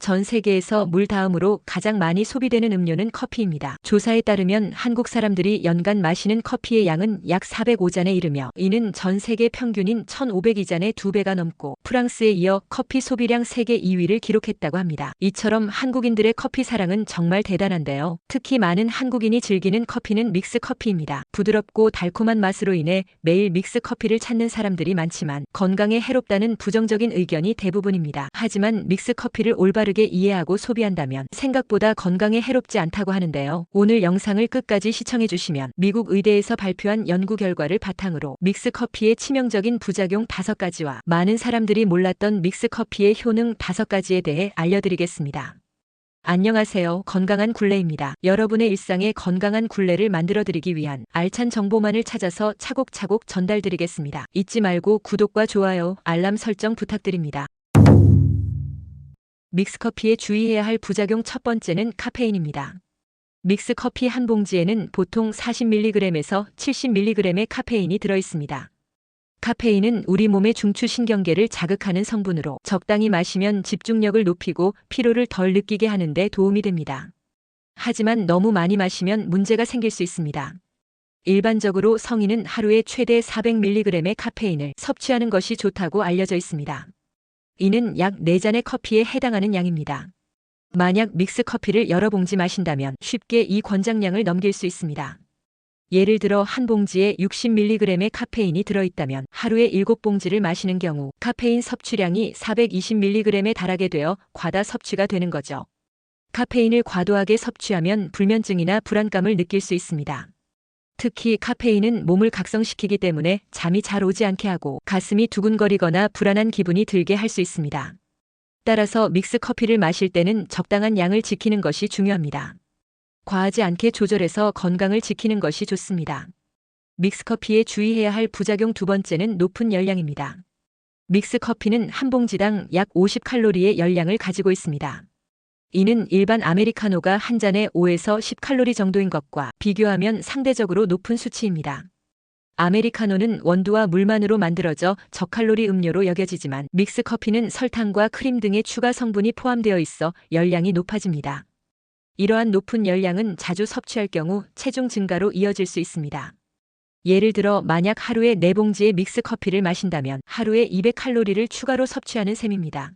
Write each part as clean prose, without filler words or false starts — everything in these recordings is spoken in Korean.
전 세계에서 물 다음으로 가장 많이 소비되는 음료는 커피입니다. 조사에 따르면 한국 사람들이 연간 마시는 커피의 양은 약 405잔에 이르며 이는 전 세계 평균인 1,502잔의 2배가 넘고 프랑스에 이어 커피 소비량 세계 2위를 기록했다고 합니다. 이처럼 한국인들의 커피 사랑은 정말 대단한데요. 특히 많은 한국인이 즐기는 커피는 믹스 커피입니다. 부드럽고 달콤한 맛으로 인해 매일 믹스 커피를 찾는 사람들이 많지만 건강에 해롭다는 부정적인 의견이 대부분입니다. 하지만 믹스 커피를 올바르게 이해하고 소비한다면 생각보다 건강에 해롭지 않다고 하는데요. 오늘 영상을 끝까지 시청해 주시면 미국 의대에서 발표한 연구 결과를 바탕으로 믹스 커피의 치명적인 부작용 5가지와 많은 사람들이 몰랐던 믹스 커피의 효능 5가지에 대해 알려드리겠습니다. 안녕하세요. 건강한 굴레입니다. 여러분의 일상에 건강한 굴레를 만들어드리기 위한 알찬 정보만을 찾아서 차곡차곡 전달드리겠습니다. 잊지 말고 구독과 좋아요, 알람 설정 부탁드립니다. 믹스커피에 주의해야 할 부작용 첫 번째는 카페인입니다. 믹스커피 한 봉지에는 보통 40mg에서 70mg의 카페인이 들어있습니다. 카페인은 우리 몸의 중추신경계를 자극하는 성분으로 적당히 마시면 집중력을 높이고 피로를 덜 느끼게 하는 데 도움이 됩니다. 하지만 너무 많이 마시면 문제가 생길 수 있습니다. 일반적으로 성인은 하루에 최대 400mg의 카페인을 섭취하는 것이 좋다고 알려져 있습니다. 이는 약 4잔의 커피에 해당하는 양입니다. 만약 믹스 커피를 여러 봉지 마신다면 쉽게 이 권장량을 넘길 수 있습니다. 예를 들어 한 봉지에 60mg의 카페인이 들어있다면 하루에 7봉지를 마시는 경우 카페인 섭취량이 420mg에 달하게 되어 과다 섭취가 되는 거죠. 카페인을 과도하게 섭취하면 불면증이나 불안감을 느낄 수 있습니다. 특히 카페인은 몸을 각성시키기 때문에 잠이 잘 오지 않게 하고 가슴이 두근거리거나 불안한 기분이 들게 할 수 있습니다. 따라서 믹스 커피를 마실 때는 적당한 양을 지키는 것이 중요합니다. 과하지 않게 조절해서 건강을 지키는 것이 좋습니다. 믹스커피에 주의해야 할 부작용 두 번째는 높은 열량입니다. 믹스커피는 한 봉지당 약 50칼로리의 열량을 가지고 있습니다. 이는 일반 아메리카노가 한 잔에 5에서 10칼로리 정도인 것과 비교하면 상대적으로 높은 수치입니다. 아메리카노는 원두와 물만으로 만들어져 저칼로리 음료로 여겨지지만 믹스커피는 설탕과 크림 등의 추가 성분이 포함되어 있어 열량이 높아집니다. 이러한 높은 열량은 자주 섭취할 경우 체중 증가로 이어질 수 있습니다. 예를 들어 만약 하루에 4봉지의 믹스 커피를 마신다면 하루에 200칼로리를 추가로 섭취하는 셈입니다.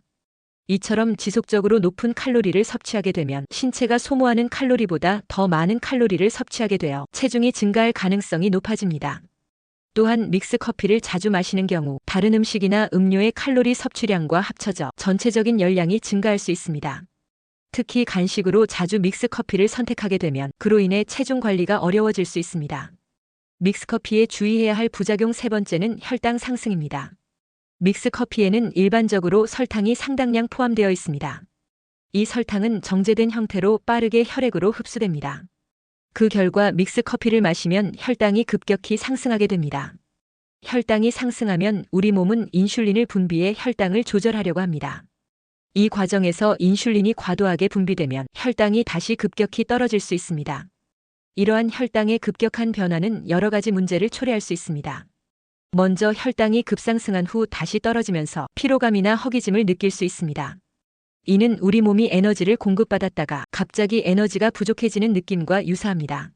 이처럼 지속적으로 높은 칼로리를 섭취하게 되면 신체가 소모하는 칼로리보다 더 많은 칼로리를 섭취하게 되어 체중이 증가할 가능성이 높아집니다. 또한 믹스 커피를 자주 마시는 경우 다른 음식이나 음료의 칼로리 섭취량과 합쳐져 전체적인 열량이 증가할 수 있습니다. 특히 간식으로 자주 믹스 커피를 선택하게 되면 그로 인해 체중 관리가 어려워질 수 있습니다. 믹스 커피에 주의해야 할 부작용 세 번째는 혈당 상승입니다. 믹스 커피에는 일반적으로 설탕이 상당량 포함되어 있습니다. 이 설탕은 정제된 형태로 빠르게 혈액으로 흡수됩니다. 그 결과 믹스 커피를 마시면 혈당이 급격히 상승하게 됩니다. 혈당이 상승하면 우리 몸은 인슐린을 분비해 혈당을 조절하려고 합니다. 이 과정에서 인슐린이 과도하게 분비되면 혈당이 다시 급격히 떨어질 수 있습니다. 이러한 혈당의 급격한 변화는 여러 가지 문제를 초래할 수 있습니다. 먼저 혈당이 급상승한 후 다시 떨어지면서 피로감이나 허기짐을 느낄 수 있습니다. 이는 우리 몸이 에너지를 공급받았다가 갑자기 에너지가 부족해지는 느낌과 유사합니다.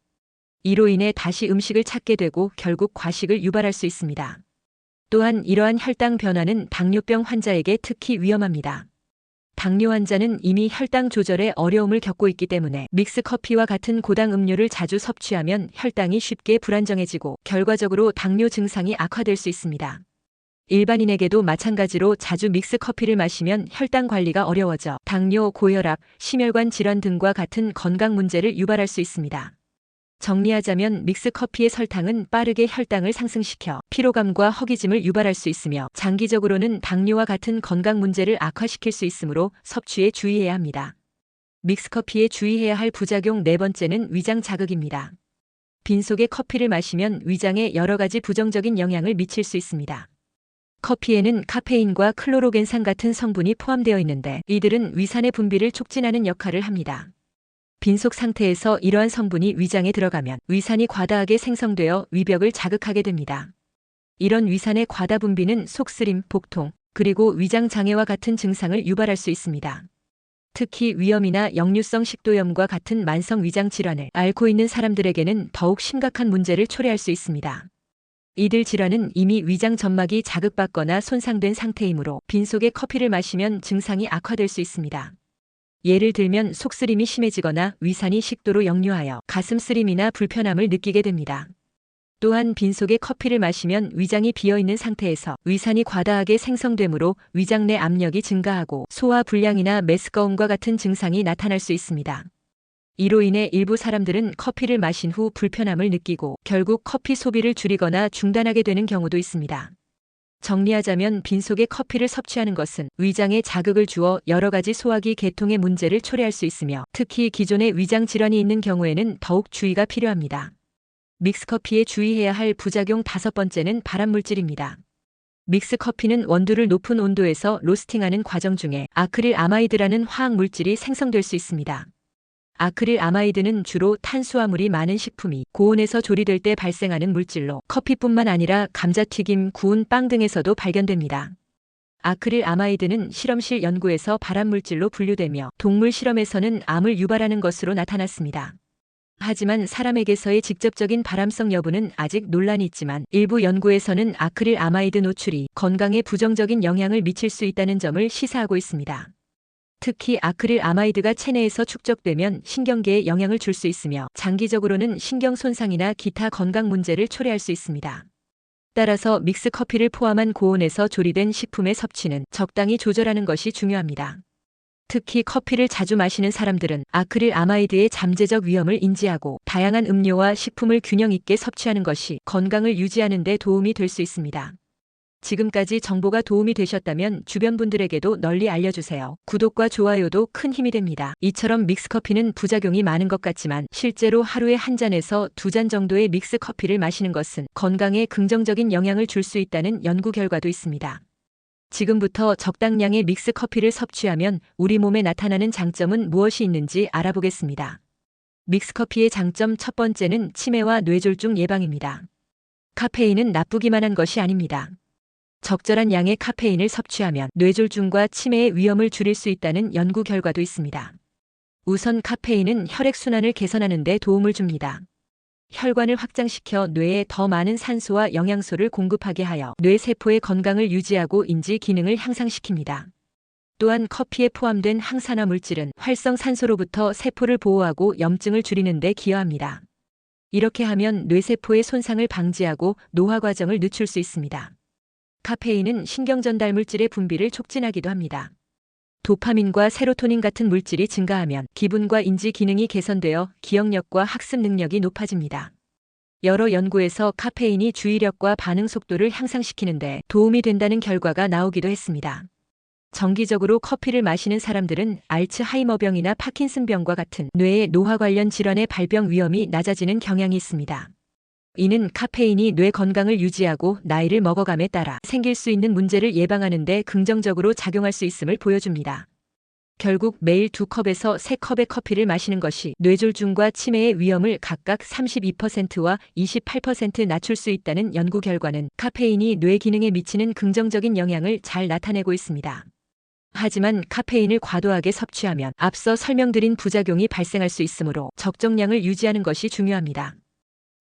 이로 인해 다시 음식을 찾게 되고 결국 과식을 유발할 수 있습니다. 또한 이러한 혈당 변화는 당뇨병 환자에게 특히 위험합니다. 당뇨 환자는 이미 혈당 조절에 어려움을 겪고 있기 때문에 믹스 커피와 같은 고당 음료를 자주 섭취하면 혈당이 쉽게 불안정해지고 결과적으로 당뇨 증상이 악화될 수 있습니다. 일반인에게도 마찬가지로 자주 믹스 커피를 마시면 혈당 관리가 어려워져 당뇨, 고혈압, 심혈관 질환 등과 같은 건강 문제를 유발할 수 있습니다. 정리하자면 믹스 커피의 설탕은 빠르게 혈당을 상승시켜 피로감과 허기짐을 유발할 수 있으며 장기적으로는 당뇨와 같은 건강 문제를 악화시킬 수 있으므로 섭취에 주의해야 합니다. 믹스 커피에 주의해야 할 부작용 네 번째는 위장 자극입니다. 빈속에 커피를 마시면 위장에 여러 가지 부정적인 영향을 미칠 수 있습니다. 커피에는 카페인과 클로로겐산 같은 성분이 포함되어 있는데 이들은 위산의 분비를 촉진하는 역할을 합니다. 빈속 상태에서 이러한 성분이 위장에 들어가면 위산이 과다하게 생성되어 위벽을 자극하게 됩니다. 이런 위산의 과다 분비는 속쓰림, 복통, 그리고 위장 장애와 같은 증상을 유발할 수 있습니다. 특히 위염이나 역류성 식도염과 같은 만성 위장 질환을 앓고 있는 사람들에게는 더욱 심각한 문제를 초래할 수 있습니다. 이들 질환은 이미 위장 점막이 자극받거나 손상된 상태이므로 빈속에 커피를 마시면 증상이 악화될 수 있습니다. 예를 들면 속쓰림이 심해지거나 위산이 식도로 역류하여 가슴 쓰림이나 불편함을 느끼게 됩니다. 또한 빈속에 커피를 마시면 위장이 비어있는 상태에서 위산이 과다하게 생성되므로 위장 내 압력이 증가하고 소화 불량이나 메스꺼움과 같은 증상이 나타날 수 있습니다. 이로 인해 일부 사람들은 커피를 마신 후 불편함을 느끼고 결국 커피 소비를 줄이거나 중단하게 되는 경우도 있습니다. 정리하자면 빈속에 커피를 섭취하는 것은 위장에 자극을 주어 여러 가지 소화기 계통의 문제를 초래할 수 있으며 특히 기존에 위장 질환이 있는 경우에는 더욱 주의가 필요합니다. 믹스커피에 주의해야 할 부작용 5번째는 발암물질입니다. 믹스커피는 원두를 높은 온도에서 로스팅하는 과정 중에 아크릴 아마이드라는 화학물질이 생성될 수 있습니다. 아크릴 아마이드는 주로 탄수화물이 많은 식품이 고온에서 조리될 때 발생하는 물질로 커피뿐만 아니라 감자튀김, 구운 빵 등에서도 발견됩니다. 아크릴 아마이드는 실험실 연구에서 발암물질로 분류되며 동물 실험에서는 암을 유발하는 것으로 나타났습니다. 하지만 사람에게서의 직접적인 발암성 여부는 아직 논란이 있지만 일부 연구에서는 아크릴 아마이드 노출이 건강에 부정적인 영향을 미칠 수 있다는 점을 시사하고 있습니다. 특히 아크릴 아마이드가 체내에서 축적되면 신경계에 영향을 줄 수 있으며 장기적으로는 신경 손상이나 기타 건강 문제를 초래할 수 있습니다. 따라서 믹스커피를 포함한 고온에서 조리된 식품의 섭취는 적당히 조절하는 것이 중요합니다. 특히 커피를 자주 마시는 사람들은 아크릴 아마이드의 잠재적 위험을 인지하고 다양한 음료와 식품을 균형 있게 섭취하는 것이 건강을 유지하는 데 도움이 될 수 있습니다. 지금까지 정보가 도움이 되셨다면 주변 분들에게도 널리 알려주세요. 구독과 좋아요도 큰 힘이 됩니다. 이처럼 믹스커피는 부작용이 많은 것 같지만 실제로 하루에 한 잔에서 2잔 정도의 믹스커피를 마시는 것은 건강에 긍정적인 영향을 줄 수 있다는 연구 결과도 있습니다. 지금부터 적당량의 믹스커피를 섭취하면 우리 몸에 나타나는 장점은 무엇이 있는지 알아보겠습니다. 믹스커피의 장점 첫 번째는 치매와 뇌졸중 예방입니다. 카페인은 나쁘기만 한 것이 아닙니다. 적절한 양의 카페인을 섭취하면 뇌졸중과 치매의 위험을 줄일 수 있다는 연구 결과도 있습니다. 우선 카페인은 혈액순환을 개선하는 데 도움을 줍니다. 혈관을 확장시켜 뇌에 더 많은 산소와 영양소를 공급하게 하여 뇌세포의 건강을 유지하고 인지 기능을 향상시킵니다. 또한 커피에 포함된 항산화 물질은 활성산소로부터 세포를 보호하고 염증을 줄이는 데 기여합니다. 이렇게 하면 뇌세포의 손상을 방지하고 노화 과정을 늦출 수 있습니다. 카페인은 신경전달 물질의 분비를 촉진하기도 합니다. 도파민과 세로토닌 같은 물질이 증가하면 기분과 인지 기능이 개선되어 기억력과 학습 능력이 높아집니다. 여러 연구에서 카페인이 주의력과 반응 속도를 향상시키는데 도움이 된다는 결과가 나오기도 했습니다. 정기적으로 커피를 마시는 사람들은 알츠하이머병이나 파킨슨병과 같은 뇌의 노화 관련 질환의 발병 위험이 낮아지는 경향이 있습니다. 이는 카페인이 뇌 건강을 유지하고 나이를 먹어감에 따라 생길 수 있는 문제를 예방하는 데 긍정적으로 작용할 수 있음을 보여줍니다. 결국 매일 2컵에서 3컵의 커피를 마시는 것이 뇌졸중과 치매의 위험을 각각 32%와 28% 낮출 수 있다는 연구 결과는 카페인이 뇌 기능에 미치는 긍정적인 영향을 잘 나타내고 있습니다. 하지만 카페인을 과도하게 섭취하면 앞서 설명드린 부작용이 발생할 수 있으므로 적정량을 유지하는 것이 중요합니다.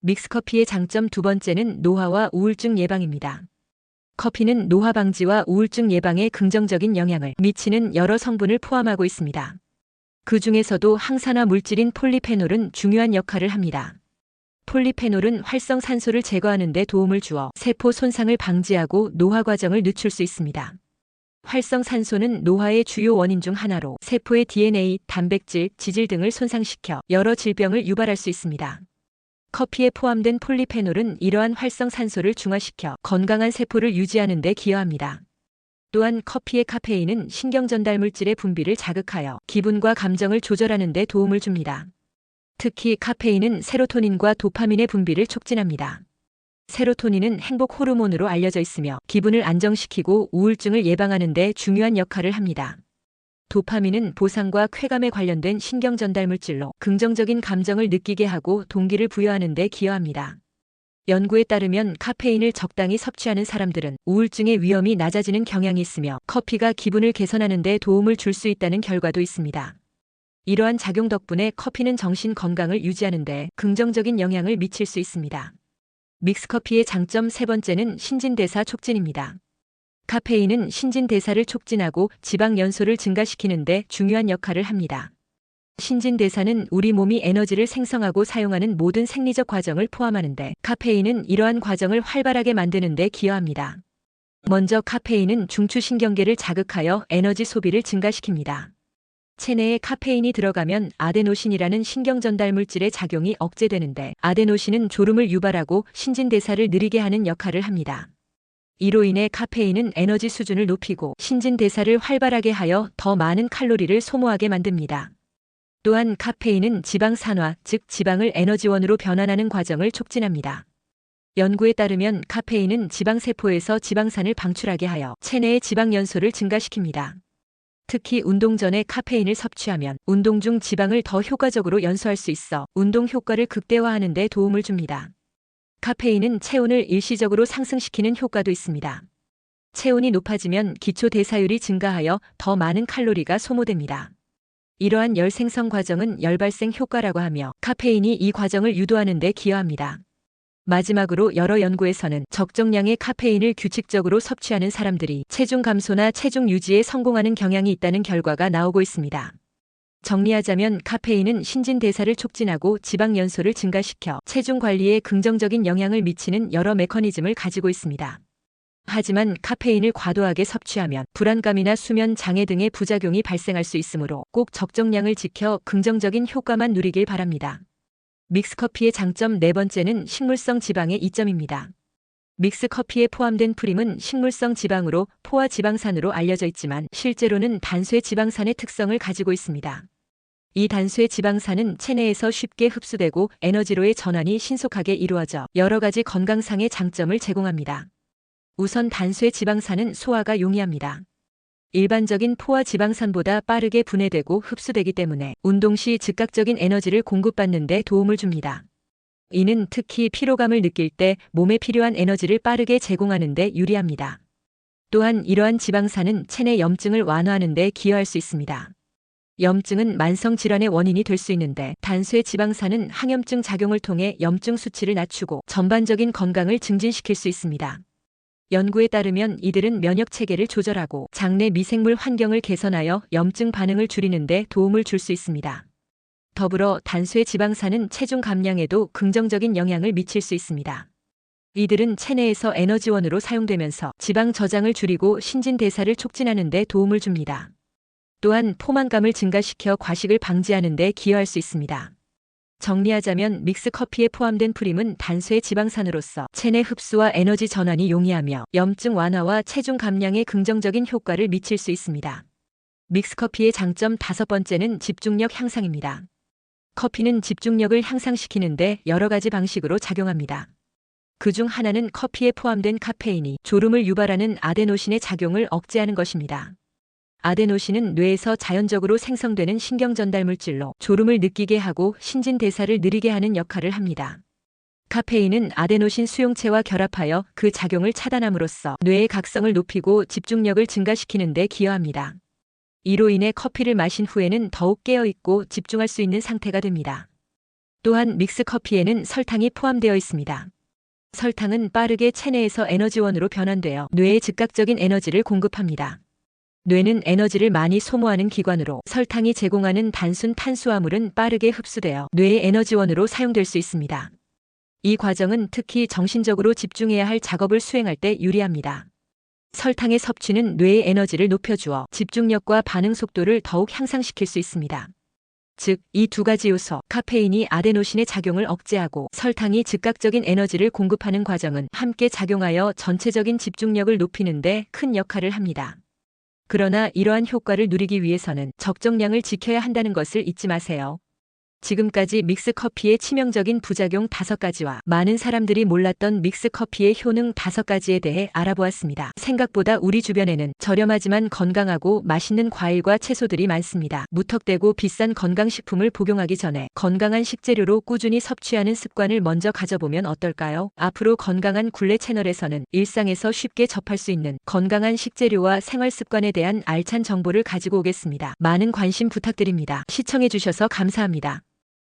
믹스커피의 장점 두 번째는 노화와 우울증 예방입니다. 커피는 노화 방지와 우울증 예방에 긍정적인 영향을 미치는 여러 성분을 포함하고 있습니다. 그 중에서도 항산화 물질인 폴리페놀은 중요한 역할을 합니다. 폴리페놀은 활성산소를 제거하는 데 도움을 주어 세포 손상을 방지하고 노화 과정을 늦출 수 있습니다. 활성산소는 노화의 주요 원인 중 하나로 세포의 DNA, 단백질, 지질 등을 손상시켜 여러 질병을 유발할 수 있습니다. 커피에 포함된 폴리페놀은 이러한 활성산소를 중화시켜 건강한 세포를 유지하는 데 기여합니다. 또한 커피의 카페인은 신경전달 물질의 분비를 자극하여 기분과 감정을 조절하는 데 도움을 줍니다. 특히 카페인은 세로토닌과 도파민의 분비를 촉진합니다. 세로토닌은 행복 호르몬으로 알려져 있으며 기분을 안정시키고 우울증을 예방하는 데 중요한 역할을 합니다. 도파민은 보상과 쾌감에 관련된 신경전달 물질로 긍정적인 감정을 느끼게 하고 동기를 부여하는 데 기여합니다. 연구에 따르면 카페인을 적당히 섭취하는 사람들은 우울증의 위험이 낮아지는 경향이 있으며 커피가 기분을 개선하는 데 도움을 줄 수 있다는 결과도 있습니다. 이러한 작용 덕분에 커피는 정신 건강을 유지하는 데 긍정적인 영향을 미칠 수 있습니다. 믹스커피의 장점 세 번째는 신진대사 촉진입니다. 카페인은 신진대사를 촉진하고 지방 연소를 증가시키는 데 중요한 역할을 합니다. 신진대사는 우리 몸이 에너지를 생성하고 사용하는 모든 생리적 과정을 포함하는데 카페인은 이러한 과정을 활발하게 만드는 데 기여합니다. 먼저 카페인은 중추신경계를 자극하여 에너지 소비를 증가시킵니다. 체내에 카페인이 들어가면 아데노신이라는 신경전달 물질의 작용이 억제되는데 아데노신은 졸음을 유발하고 신진대사를 느리게 하는 역할을 합니다. 이로 인해 카페인은 에너지 수준을 높이고 신진대사를 활발하게 하여 더 많은 칼로리를 소모하게 만듭니다. 또한 카페인은 지방산화, 즉 지방을 에너지원으로 변환하는 과정을 촉진합니다. 연구에 따르면 카페인은 지방세포에서 지방산을 방출하게 하여 체내의 지방 연소를 증가시킵니다. 특히 운동 전에 카페인을 섭취하면 운동 중 지방을 더 효과적으로 연소할 수 있어 운동 효과를 극대화하는 데 도움을 줍니다. 카페인은 체온을 일시적으로 상승시키는 효과도 있습니다. 체온이 높아지면 기초 대사율이 증가하여 더 많은 칼로리가 소모됩니다. 이러한 열 생성 과정은 열 발생 효과라고 하며 카페인이 이 과정을 유도하는 데 기여합니다. 마지막으로 여러 연구에서는 적정량의 카페인을 규칙적으로 섭취하는 사람들이 체중 감소나 체중 유지에 성공하는 경향이 있다는 결과가 나오고 있습니다. 정리하자면 카페인은 신진대사를 촉진하고 지방 연소를 증가시켜 체중 관리에 긍정적인 영향을 미치는 여러 메커니즘을 가지고 있습니다. 하지만 카페인을 과도하게 섭취하면 불안감이나 수면 장애 등의 부작용이 발생할 수 있으므로 꼭 적정량을 지켜 긍정적인 효과만 누리길 바랍니다. 믹스커피의 장점 네 번째는 식물성 지방의 이점입니다. 믹스커피에 포함된 프림은 식물성 지방으로 포화 지방산으로 알려져 있지만 실제로는 단수의 지방산의 특성을 가지고 있습니다. 이 단수의 지방산은 체내에서 쉽게 흡수되고 에너지로의 전환이 신속하게 이루어져 여러 가지 건강상의 장점을 제공합니다. 우선 단수의 지방산은 소화가 용이합니다. 일반적인 포화 지방산보다 빠르게 분해되고 흡수되기 때문에 운동 시 즉각적인 에너지를 공급받는 데 도움을 줍니다. 이는 특히 피로감을 느낄 때 몸에 필요한 에너지를 빠르게 제공하는 데 유리합니다. 또한 이러한 지방산은 체내 염증을 완화하는 데 기여할 수 있습니다. 염증은 만성 질환의 원인이 될 수 있는데 단수의 지방산은 항염증 작용을 통해 염증 수치를 낮추고 전반적인 건강을 증진시킬 수 있습니다. 연구에 따르면 이들은 면역 체계를 조절하고 장내 미생물 환경을 개선하여 염증 반응을 줄이는 데 도움을 줄 수 있습니다. 더불어 단수의 지방산은 체중 감량에도 긍정적인 영향을 미칠 수 있습니다. 이들은 체내에서 에너지원으로 사용되면서 지방 저장을 줄이고 신진대사를 촉진하는 데 도움을 줍니다. 또한 포만감을 증가시켜 과식을 방지하는 데 기여할 수 있습니다. 정리하자면 믹스커피에 포함된 프림은 단수의 지방산으로서 체내 흡수와 에너지 전환이 용이하며 염증 완화와 체중 감량에 긍정적인 효과를 미칠 수 있습니다. 믹스커피의 장점 다섯 번째는 집중력 향상입니다. 커피는 집중력을 향상시키는데 여러 가지 방식으로 작용합니다. 그중 하나는 커피에 포함된 카페인이 졸음을 유발하는 아데노신의 작용을 억제하는 것입니다. 아데노신은 뇌에서 자연적으로 생성되는 신경전달 물질로 졸음을 느끼게 하고 신진대사를 느리게 하는 역할을 합니다. 카페인은 아데노신 수용체와 결합하여 그 작용을 차단함으로써 뇌의 각성을 높이고 집중력을 증가시키는 데 기여합니다. 이로 인해 커피를 마신 후에는 더욱 깨어있고 집중할 수 있는 상태가 됩니다. 또한 믹스커피에는 설탕이 포함되어 있습니다. 설탕은 빠르게 체내에서 에너지원으로 변환되어 뇌에 즉각적인 에너지를 공급합니다. 뇌는 에너지를 많이 소모하는 기관으로 설탕이 제공하는 단순 탄수화물은 빠르게 흡수되어 뇌의 에너지원으로 사용될 수 있습니다. 이 과정은 특히 정신적으로 집중해야 할 작업을 수행할 때 유리합니다. 설탕의 섭취는 뇌의 에너지를 높여주어 집중력과 반응 속도를 더욱 향상시킬 수 있습니다. 즉, 이 두 가지 요소, 카페인이 아데노신의 작용을 억제하고 설탕이 즉각적인 에너지를 공급하는 과정은 함께 작용하여 전체적인 집중력을 높이는 데 큰 역할을 합니다. 그러나 이러한 효과를 누리기 위해서는 적정량을 지켜야 한다는 것을 잊지 마세요. 지금까지 믹스커피의 치명적인 부작용 5가지와 많은 사람들이 몰랐던 믹스커피의 효능 5가지에 대해 알아보았습니다. 생각보다 우리 주변에는 저렴하지만 건강하고 맛있는 과일과 채소들이 많습니다. 무턱대고 비싼 건강식품을 복용하기 전에 건강한 식재료로 꾸준히 섭취하는 습관을 먼저 가져보면 어떨까요? 앞으로 건강한 굴레 채널에서는 일상에서 쉽게 접할 수 있는 건강한 식재료와 생활 습관에 대한 알찬 정보를 가지고 오겠습니다. 많은 관심 부탁드립니다. 시청해주셔서 감사합니다.